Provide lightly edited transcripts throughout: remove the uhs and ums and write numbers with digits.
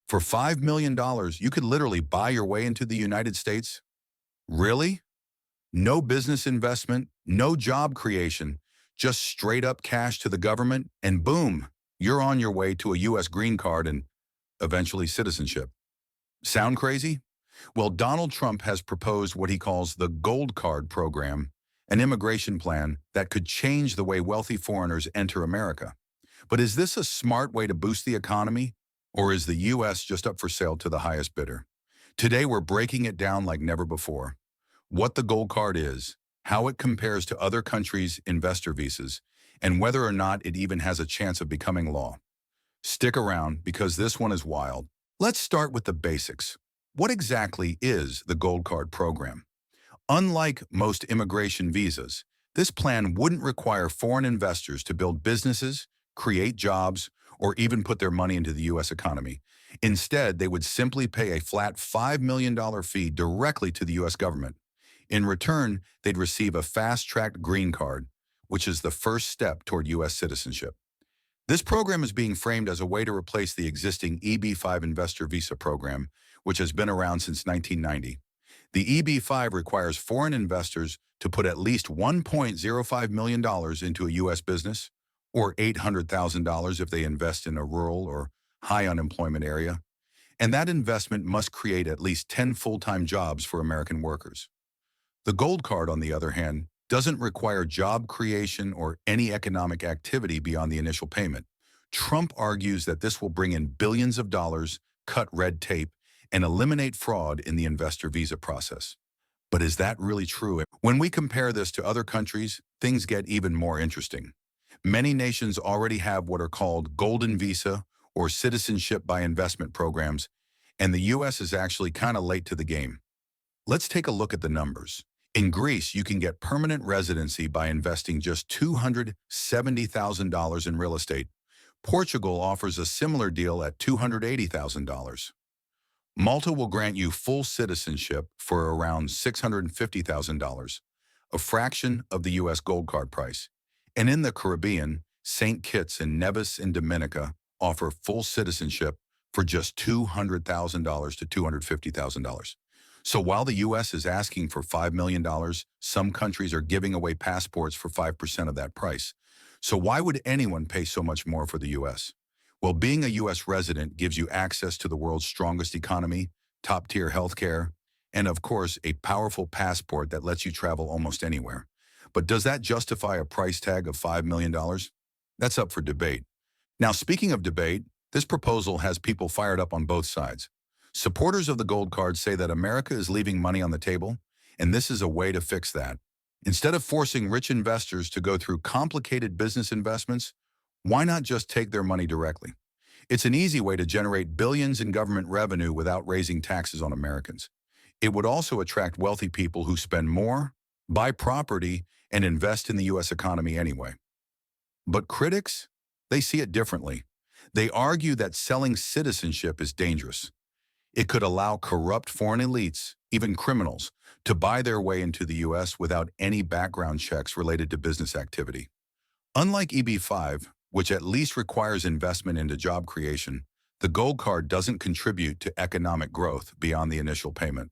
For $5 million, you could literally buy your way into the United States? Really? No business investment, no job creation, just straight up cash to the government, and boom, you're on your way to a U.S. green card and eventually citizenship. Sound crazy? Well, Donald Trump has proposed what he calls the Gold Card program, an immigration plan that could change the way wealthy foreigners enter America. But is this a smart way to boost the economy, or is the U.S. just up for sale to the highest bidder? Today, we're breaking it down like never before. What the Gold Card is, how it compares to other countries' investor visas, and whether or not it even has a chance of becoming law. Stick around because this one is wild. Let's start with the basics. What exactly is the Gold Card program? Unlike most immigration visas, this plan wouldn't require foreign investors to build businesses, create jobs, or even put their money into the U.S. economy. Instead, they would simply pay a flat $5 million fee directly to the U.S. government. In return, they'd receive a fast-tracked green card, which is the first step toward U.S. citizenship. This program is being framed as a way to replace the existing EB-5 investor visa program, which has been around since 1990. The EB-5 requires foreign investors to put at least $1.05 million into a U.S. business, or $800,000 if they invest in a rural or high unemployment area, and that investment must create at least 10 full-time jobs for American workers. The Gold Card, on the other hand, doesn't require job creation or any economic activity beyond the initial payment. Trump argues that this will bring in billions of dollars, cut red tape, and eliminate fraud in the investor visa process. But is that really true? When we compare this to other countries, things get even more interesting. Many nations already have what are called golden visa or citizenship by investment programs, and the U.S. is actually kind of late to the game. Let's take a look at the numbers. In Greece, you can get permanent residency by investing just $270,000 in real estate. Portugal offers a similar deal at $280,000. Malta will grant you full citizenship for around $650,000, a fraction of the U.S. Gold Card price. And in the Caribbean, St. Kitts and Nevis in Dominica offer full citizenship for just $200,000 to $250,000. So while the U.S. is asking for $5 million, some countries are giving away passports for 5% of that price. So why would anyone pay so much more for the U.S.? Well, being a U.S. resident gives you access to the world's strongest economy, top-tier healthcare, and of course, a powerful passport that lets you travel almost anywhere. But does that justify a price tag of $5 million? That's up for debate. Now, speaking of debate, this proposal has people fired up on both sides. Supporters of the Gold Card say that America is leaving money on the table, and this is a way to fix that. Instead of forcing rich investors to go through complicated business investments, why not just take their money directly? It's an easy way to generate billions in government revenue without raising taxes on Americans. It would also attract wealthy people who spend more, buy property, and invest in the U.S. economy anyway. But critics, they see it differently. They argue that selling citizenship is dangerous. It could allow corrupt foreign elites, even criminals, to buy their way into the U.S. without any background checks related to business activity. Unlike EB-5, which at least requires investment into job creation, the Gold Card doesn't contribute to economic growth beyond the initial payment.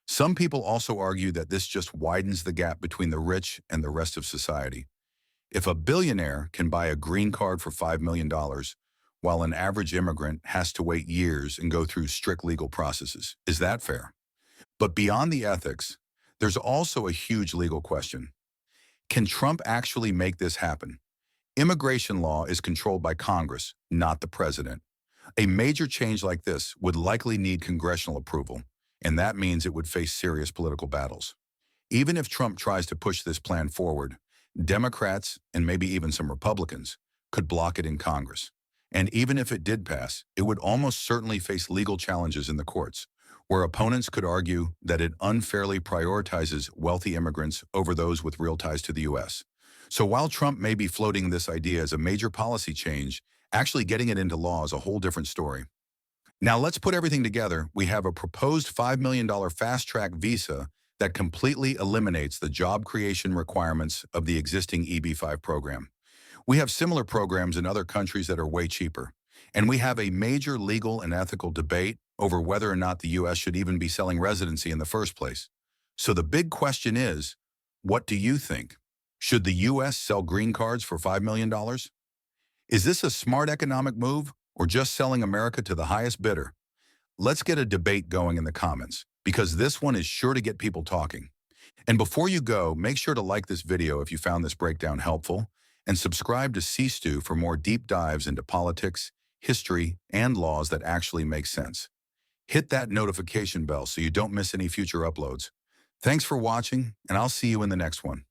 Some people also argue that this just widens the gap between the rich and the rest of society. If a billionaire can buy a green card for $5 million, while an average immigrant has to wait years and go through strict legal processes, is that fair? But beyond the ethics, there's also a huge legal question. Can Trump actually make this happen? Immigration law is controlled by Congress, not the president. A major change like this would likely need congressional approval, and that means it would face serious political battles. Even if Trump tries to push this plan forward, Democrats, and maybe even some Republicans, could block it in Congress. And even if it did pass, it would almost certainly face legal challenges in the courts, where opponents could argue that it unfairly prioritizes wealthy immigrants over those with real ties to the U.S. So while Trump may be floating this idea as a major policy change, actually getting it into law is a whole different story. Now let's put everything together. We have a proposed $5 million fast-track visa that completely eliminates the job creation requirements of the existing EB-5 program. We have similar programs in other countries that are way cheaper. And we have a major legal and ethical debate over whether or not the U.S. should even be selling residency in the first place. So the big question is, what do you think? Should the U.S. sell green cards for $5 million? Is this a smart economic move or just selling America to the highest bidder? Let's get a debate going in the comments, because this one is sure to get people talking. And before you go, make sure to like this video if you found this breakdown helpful, and subscribe to SeeStew for more deep dives into politics, history, and laws that actually make sense. Hit that notification bell so you don't miss any future uploads. Thanks for watching, and I'll see you in the next one.